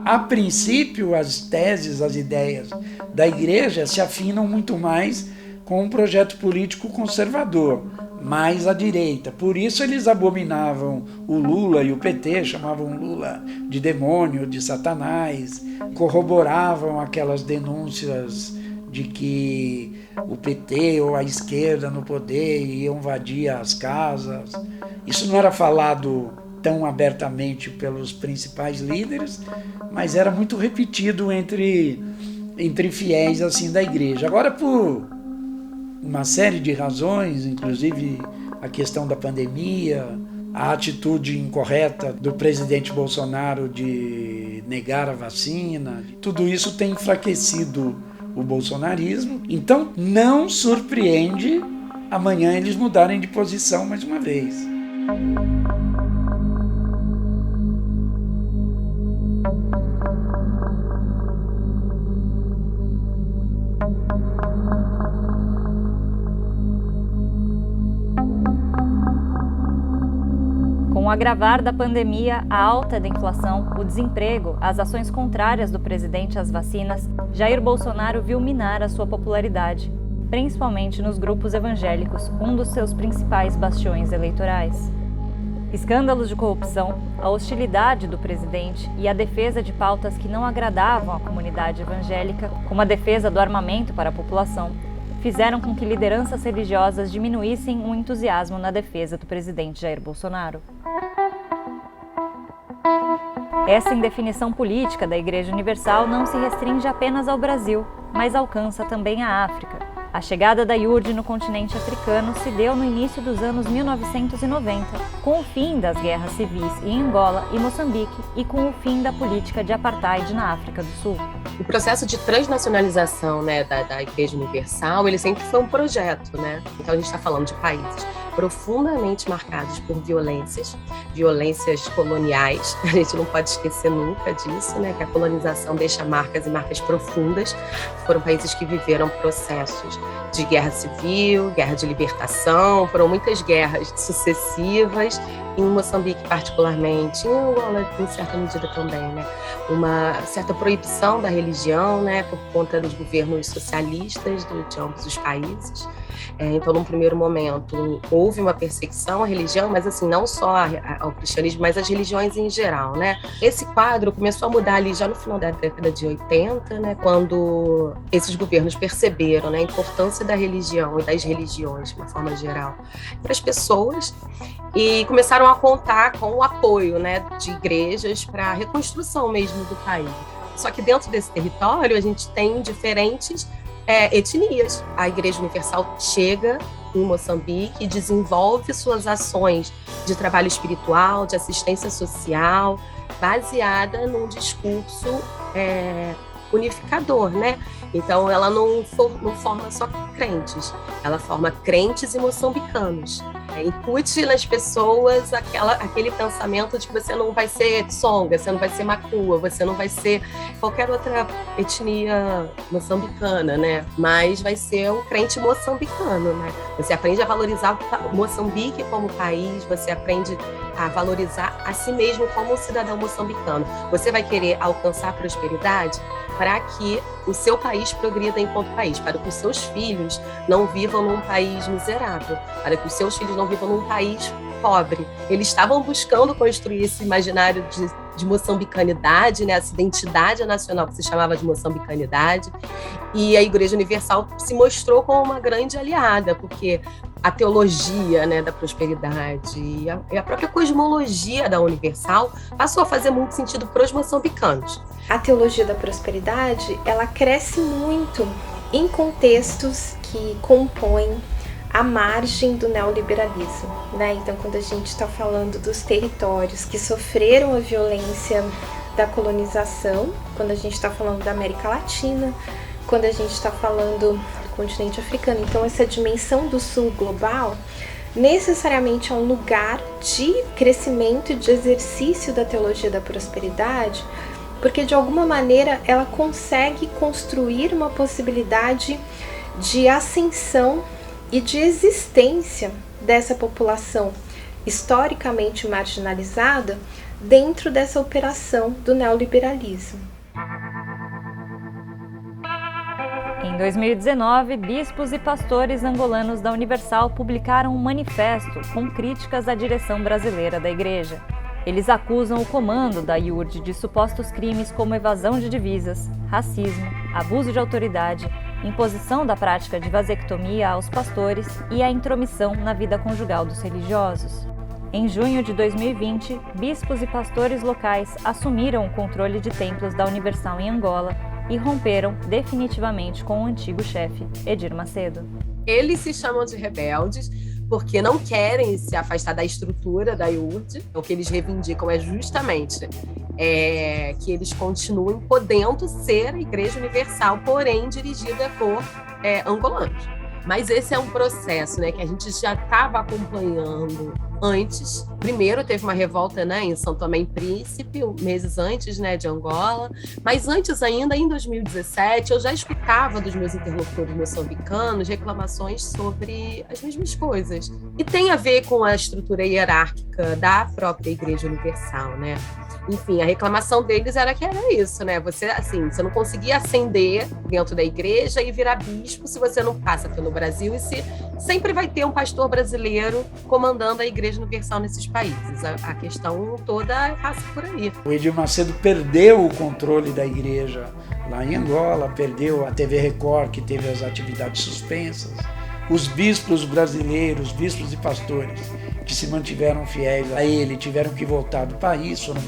a princípio, as teses, as ideias da igreja se afinam muito mais com um projeto político conservador, mais à direita. Por isso eles abominavam o Lula e o PT, chamavam Lula de demônio, de Satanás, corroboravam aquelas denúncias de que o PT ou a esquerda no poder iam invadir as casas. Isso não era falado tão abertamente pelos principais líderes, mas era muito repetido entre fiéis assim da igreja. Agora, por uma série de razões, inclusive a questão da pandemia, a atitude incorreta do presidente Bolsonaro de negar a vacina, tudo isso tem enfraquecido o bolsonarismo. Então não surpreende amanhã eles mudarem de posição mais uma vez. Com o agravar da pandemia, a alta da inflação, o desemprego, as ações contrárias do presidente às vacinas, Jair Bolsonaro viu minar a sua popularidade, principalmente nos grupos evangélicos, um dos seus principais bastiões eleitorais. Escândalos de corrupção, a hostilidade do presidente e a defesa de pautas que não agradavam à comunidade evangélica, como a defesa do armamento para a população, fizeram com que lideranças religiosas diminuíssem o entusiasmo na defesa do presidente Jair Bolsonaro. Essa indefinição política da Igreja Universal não se restringe apenas ao Brasil, mas alcança também a África. A chegada da IURD no continente africano se deu no início dos anos 1990, com o fim das guerras civis em Angola e Moçambique e com o fim da política de apartheid na África do Sul. O processo de transnacionalização, né, da Igreja Universal, ele sempre foi um projeto, né? Então a gente está falando de países profundamente marcados por violências coloniais. A gente não pode esquecer nunca disso, né? Que a colonização deixa marcas e marcas profundas. Foram países que viveram processos de guerra civil, guerra de libertação, foram muitas guerras sucessivas, em Moçambique particularmente, em Angola em certa medida também, né? Uma certa proibição da religião, né, por conta dos governos socialistas de ambos os países. Então, num primeiro momento, houve uma perseguição à religião, mas assim, não só ao cristianismo, mas às religiões em geral, né? Esse quadro começou a mudar ali já no final da década de 80, né, quando esses governos perceberam, né, a importância da religião e das religiões, de uma forma geral, para as pessoas, e começaram a contar com o apoio, né, de igrejas para a reconstrução mesmo do país. Só que dentro desse território a gente tem diferentes etnias. A Igreja Universal chega em Moçambique e desenvolve suas ações de trabalho espiritual, de assistência social, baseada num discurso unificador, né? Então, ela não forma só crentes, ela forma crentes e moçambicanos. Incute nas pessoas aquele pensamento de que você não vai ser Tsonga, você não vai ser Makua, você não vai ser qualquer outra etnia moçambicana, né? Mas vai ser um crente moçambicano, né? Você aprende a valorizar Moçambique como país, você aprende a valorizar a si mesmo como um cidadão moçambicano. Você vai querer alcançar prosperidade para que o seu país progrida enquanto país, para que os seus filhos não vivam num país miserável, para que os seus filhos não vivam num país pobre. Eles estavam buscando construir esse imaginário de moçambicanidade, né, essa identidade nacional que se chamava de moçambicanidade, e a Igreja Universal se mostrou como uma grande aliada, porque a teologia, né, da prosperidade e a própria cosmologia da Universal passou a fazer muito sentido para os moçambicanos. A teologia da prosperidade, ela cresce muito em contextos que compõem a margem do neoliberalismo, né? Então, quando a gente está falando dos territórios que sofreram a violência da colonização, quando a gente está falando da América Latina, quando a gente está falando do continente africano, então essa dimensão do sul global necessariamente é um lugar de crescimento e de exercício da teologia da prosperidade, porque de alguma maneira ela consegue construir uma possibilidade de ascensão e de existência dessa população historicamente marginalizada dentro dessa operação do neoliberalismo. Em 2019, bispos e pastores angolanos da Universal publicaram um manifesto com críticas à direção brasileira da Igreja. Eles acusam o comando da IURD de supostos crimes como evasão de divisas, racismo, abuso de autoridade, imposição da prática de vasectomia aos pastores e a intromissão na vida conjugal dos religiosos. Em junho de 2020, bispos e pastores locais assumiram o controle de templos da Universal em Angola e romperam definitivamente com o antigo chefe, Edir Macedo. Eles se chamam de rebeldes porque não querem se afastar da estrutura da IURD. O que eles reivindicam é justamente que eles continuem podendo ser a Igreja Universal, porém dirigida por angolanos. Mas esse é um processo, né, que a gente já estava acompanhando antes. Primeiro teve uma revolta, né, em São Tomé e Príncipe, meses antes, né, de Angola. Mas antes ainda, em 2017, eu já escutava dos meus interlocutores moçambicanos reclamações sobre as mesmas coisas. E tem a ver com a estrutura hierárquica da própria Igreja Universal, né? Enfim, a reclamação deles era isso, né? Você não conseguia ascender dentro da igreja e virar bispo se você não passa pelo Brasil, e sempre vai ter um pastor brasileiro comandando a Igreja Universal nesses países. A questão toda passa por aí. O Edir Macedo perdeu o controle da igreja lá em Angola, perdeu a TV Record, que teve as atividades suspensas. Os bispos brasileiros, bispos e pastores que se mantiveram fiéis a ele, tiveram que voltar do país, foram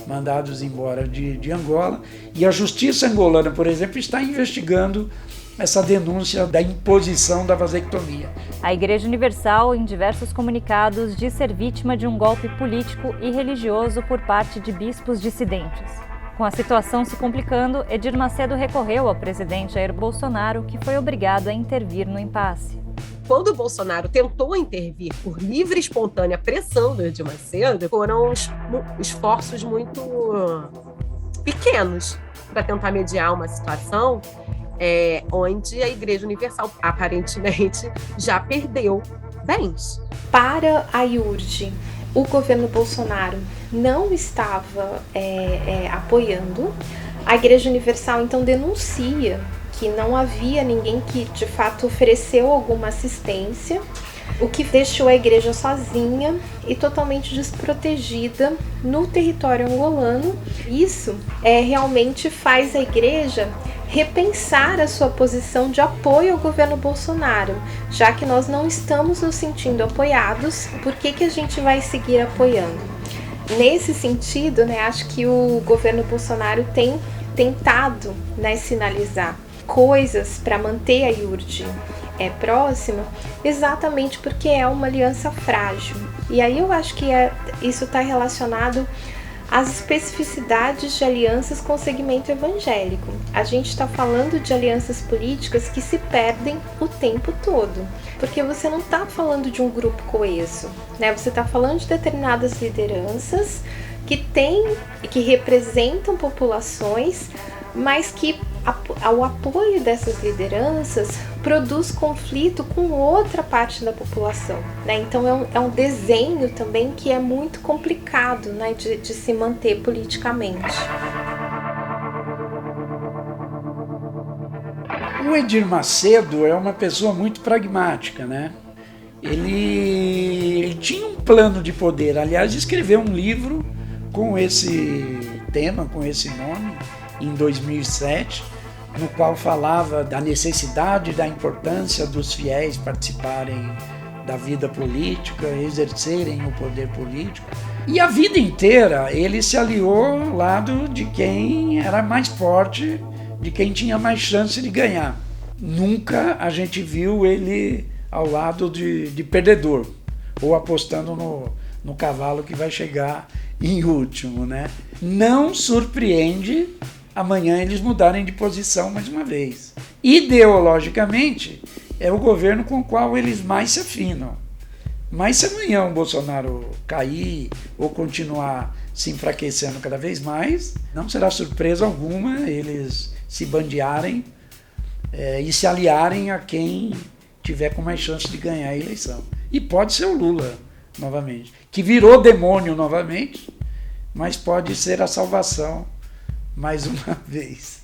mandados embora de Angola. E a justiça angolana, por exemplo, está investigando essa denúncia da imposição da vasectomia. A Igreja Universal, em diversos comunicados, diz ser vítima de um golpe político e religioso por parte de bispos dissidentes. Com a situação se complicando, Edir Macedo recorreu ao presidente Jair Bolsonaro, que foi obrigado a intervir no impasse. Quando o Bolsonaro tentou intervir por livre e espontânea pressão do Edir Macedo, foram esforços muito pequenos para tentar mediar uma situação onde a Igreja Universal aparentemente já perdeu bens. Para a IURD, o governo Bolsonaro não estava apoiando. A Igreja Universal então denuncia que não havia ninguém que de fato ofereceu alguma assistência, o que deixou a igreja sozinha e totalmente desprotegida no território angolano. Isso realmente faz a igreja repensar a sua posição de apoio ao governo Bolsonaro. Já que nós não estamos nos sentindo apoiados, por que a gente vai seguir apoiando? Nesse sentido, né, acho que o governo Bolsonaro tem tentado, né, sinalizar coisas para manter a IURD próxima, exatamente porque é uma aliança frágil. E aí eu acho que isso está relacionado às especificidades de alianças com o segmento evangélico. A gente está falando de alianças políticas que se perdem o tempo todo, porque você não está falando de um grupo coeso, né? Você está falando de determinadas lideranças que representam populações, mas que o apoio dessas lideranças produz conflito com outra parte da população, né? Então é um desenho também que é muito complicado, né, de se manter politicamente. O Edir Macedo é uma pessoa muito pragmática, né? Ele tinha um plano de poder, aliás, escreveu um livro com esse tema, com esse nome, em 2007, no qual falava da necessidade, da importância dos fiéis participarem da vida política, exercerem o poder político. E a vida inteira ele se aliou ao lado de quem era mais forte, de quem tinha mais chance de ganhar. Nunca a gente viu ele ao lado de perdedor, ou apostando no cavalo que vai chegar em último, né? Não surpreende amanhã eles mudarem de posição mais uma vez. Ideologicamente, é o governo com o qual eles mais se afinam. Mas se amanhã o Bolsonaro cair ou continuar se enfraquecendo cada vez mais, não será surpresa alguma eles se bandearem e se aliarem a quem tiver com mais chance de ganhar a eleição. E pode ser o Lula, novamente, que virou demônio novamente, mas pode ser a salvação mais uma vez.